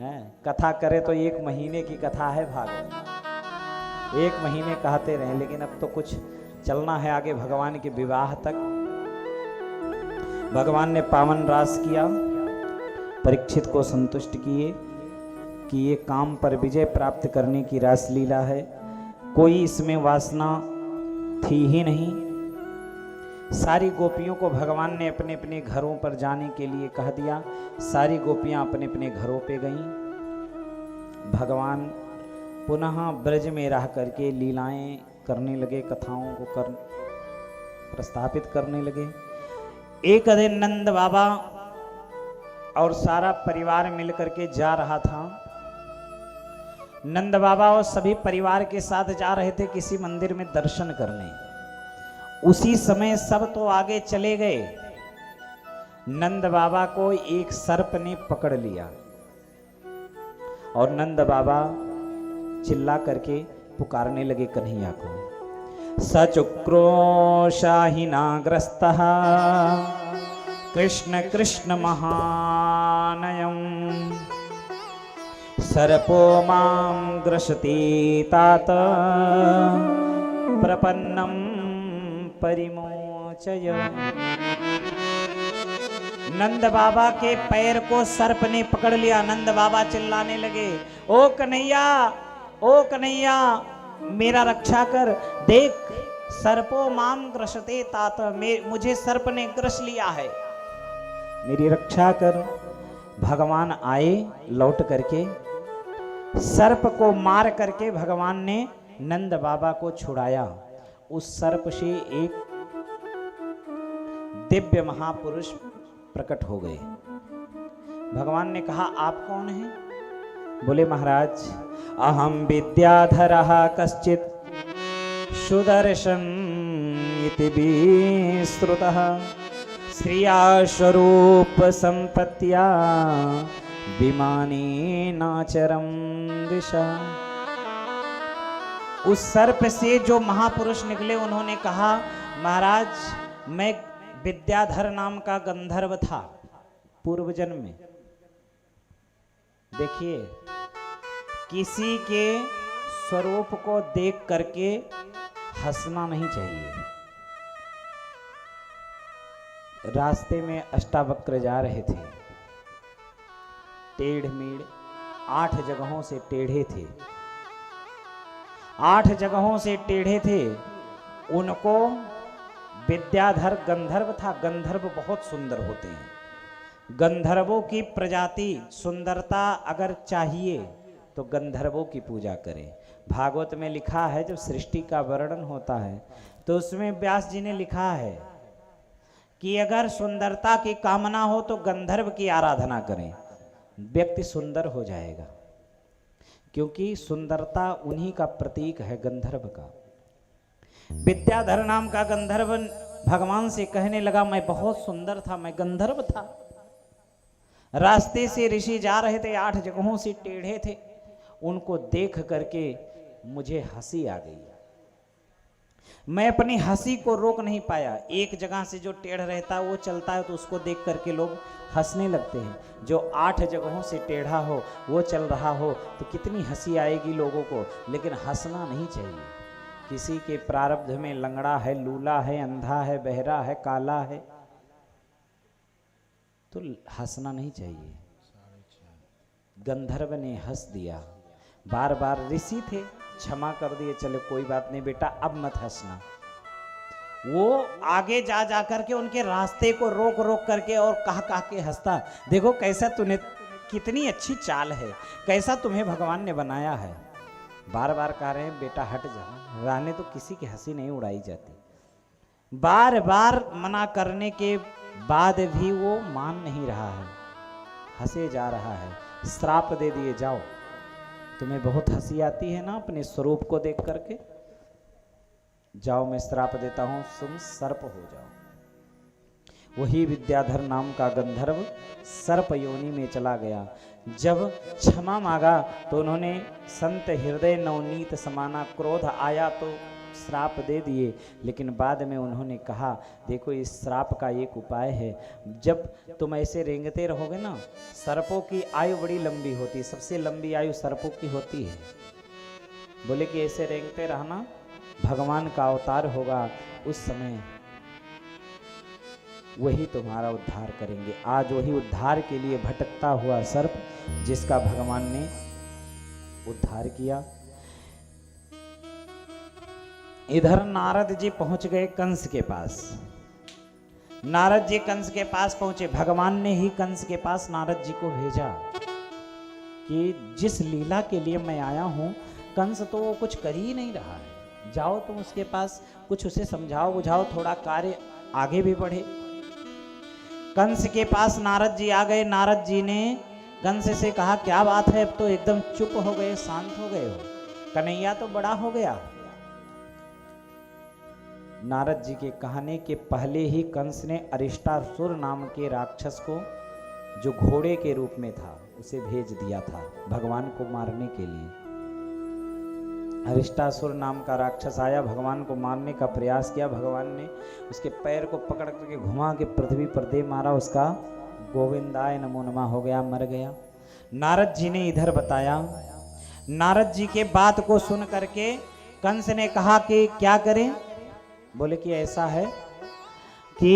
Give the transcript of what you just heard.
है। कथा करे तो 1 महीने की कथा है भागवत, 1 महीने कहते रहे, लेकिन अब तो कुछ चलना है आगे भगवान के विवाह तक। भगवान ने पावन रास किया, परीक्षित को संतुष्ट किए कि ये काम पर विजय प्राप्त करने की रास लीला है, कोई इसमें वासना थी ही नहीं। सारी गोपियों को भगवान ने अपने अपने घरों पर जाने के लिए कह दिया। सारी गोपियां अपने अपने घरों पे गईं। भगवान पुनः ब्रज में रह करके लीलाएं करने लगे, कथाओं को प्रस्थापित करने लगे। एक दिन नंद बाबा और सारा परिवार मिलकर के जा रहा था। नंद बाबा और सभी परिवार के साथ जा रहे थे किसी मंदिर में दर्शन करने। उसी समय सब तो आगे चले गए, नंद बाबा को एक सर्प ने पकड़ लिया और नंद बाबा चिल्ला करके पुकारने लगे कन्हैया को। सचुक्रोशाहिनाग्रस्तः कृष्ण कृष्ण महानयं सर्पो मां ग्रसति तात प्रपन्नं परिमोचय। नंद बाबा के पैर को सर्प ने पकड़ लिया। नंद बाबा चिल्लाने लगे, ओ कन्हैया, ओ कन्हैया, मेरा रक्षा कर, देख सर्पो माम ग्रसते तात, मुझे सर्प ने ग्रस लिया है, मेरी रक्षा कर। भगवान आए लौट करके, सर्प को मार करके भगवान ने नंद बाबा को छुड़ाया। उस सर्प से एक दिव्य महापुरुष प्रकट हो गए। भगवान ने कहा, आप कौन हैं? बोले, महाराज अहम विद्याधरः कश्चित् सुदर्शन इति विश्रुतः श्रिया स्वरूप संपत्त्या विमानेनाचरं दिशा। उस सर्प से जो महापुरुष निकले उन्होंने कहा, महाराज मैं विद्याधर नाम का गंधर्व था पूर्व जन्म में। देखिए, किसी के स्वरूप को देख करके हंसना नहीं चाहिए। रास्ते में अष्टावक्र जा रहे थे, टेढ़ मेढ़ 8 जगहों से टेढ़े थे, 8 जगहों से टेढ़े थे। उनको विद्याधर गंधर्व था। गंधर्व बहुत सुंदर होते हैं। गंधर्वों की प्रजाति सुंदरता अगर चाहिए तो गंधर्वों की पूजा करें। भागवत में लिखा है, जब सृष्टि का वर्णन होता है तो उसमें व्यास जी ने लिखा है कि अगर सुंदरता की कामना हो तो गंधर्व की आराधना करें, व्यक्ति सुंदर हो जाएगा। क्योंकि सुंदरता उन्हीं का प्रतीक है, गंधर्व का। विद्याधर नाम का गंधर्व भगवान से कहने लगा, मैं बहुत सुंदर था, मैं गंधर्व था। रास्ते से ऋषि जा रहे थे, 8 जगहों से टेढ़े थे। उनको देख करके मुझे हंसी आ गई। मैं अपनी हंसी को रोक नहीं पाया। एक जगह से जो टेढ़ रहता है वो चलता है तो उसको देख करके लोग हंसने लगते हैं। जो 8 जगहों से टेढ़ा हो वो चल रहा हो तो कितनी हंसी आएगी लोगों को, लेकिन हंसना नहीं चाहिए। किसी के प्रारब्ध में लंगड़ा है, लूला है, अंधा है, बहरा है, काला है, तो हंसना नहीं चाहिए। गंधर्व ने हंस दिया। बार बार ऋषि थे, क्षमा कर दिए, चलो कोई बात नहीं बेटा, अब मत हंसना। वो आगे जा जा करके उनके रास्ते को रोक रोक करके और कह कह के हंसता। देखो कैसा तूने, कितनी अच्छी चाल है, कैसा तुम्हें भगवान ने बनाया है। बार बार कह रहे हैं बेटा हट जाओ, रहने तो किसी की हंसी नहीं उड़ाई जाती। बार बार मना करने के बाद भी वो मान नहीं रहा है, हंसे जा रहा है। श्राप दे दिए, जाओ, तुम्हें बहुत हंसी आती है ना अपने स्वरूप को देख करके, जाओ मैं श्राप देता हूं, तुम सर्प हो जाओ। वही विद्याधर नाम का गंधर्व सर्प योनि में चला गया। जब क्षमा मांगा तो उन्होंने संत हृदय नवनीत समाना, क्रोध आया तो श्राप दे दिए, लेकिन बाद में उन्होंने कहा देखो इस श्राप का एक उपाय है, जब तुम ऐसे रेंगते रहोगे ना, सर्पों की आयु बड़ी लंबी होती है, सबसे लंबी आयु सर्पों की होती है। बोले कि ऐसे रेंगते रहना, भगवान का अवतार होगा, उस समय वही तुम्हारा उद्धार करेंगे। आज वही उद्धार के लिए भटकता हुआ सर्प जिसका भगवान ने उद्धार किया। इधर नारद जी पहुंच गए कंस के पास। नारद जी कंस के पास पहुंचे, भगवान ने ही कंस के पास नारद जी को भेजा कि जिस लीला के लिए मैं आया हूं, कंस तो वो कुछ कर ही नहीं रहा है, जाओ तुम उसके पास, कुछ उसे समझाओ बुझाओ, थोड़ा कार्य आगे भी बढ़े। कंस के पास नारद जी आ गए। नारद जी ने कंस से कहा क्या बात है, अब तो एकदम चुप हो गए, शांत हो गए हो, कन्हैया तो बड़ा हो गया। नारद जी के कहने के पहले ही कंस ने अरिष्टासुर नाम के राक्षस को, जो घोड़े के रूप में था, उसे भेज दिया था भगवान को मारने के लिए। अरिष्टासुर नाम का राक्षस आया, भगवान को मारने का प्रयास किया। भगवान ने उसके पैर को पकड़ करके घुमा के पृथ्वी पर दे मारा, उसका गोविंदाय नमो नमः हो गया, मर गया। नारद जी ने इधर बताया। नारद जी के बात को सुन करके कंस ने कहा कि क्या करें। बोले कि ऐसा है कि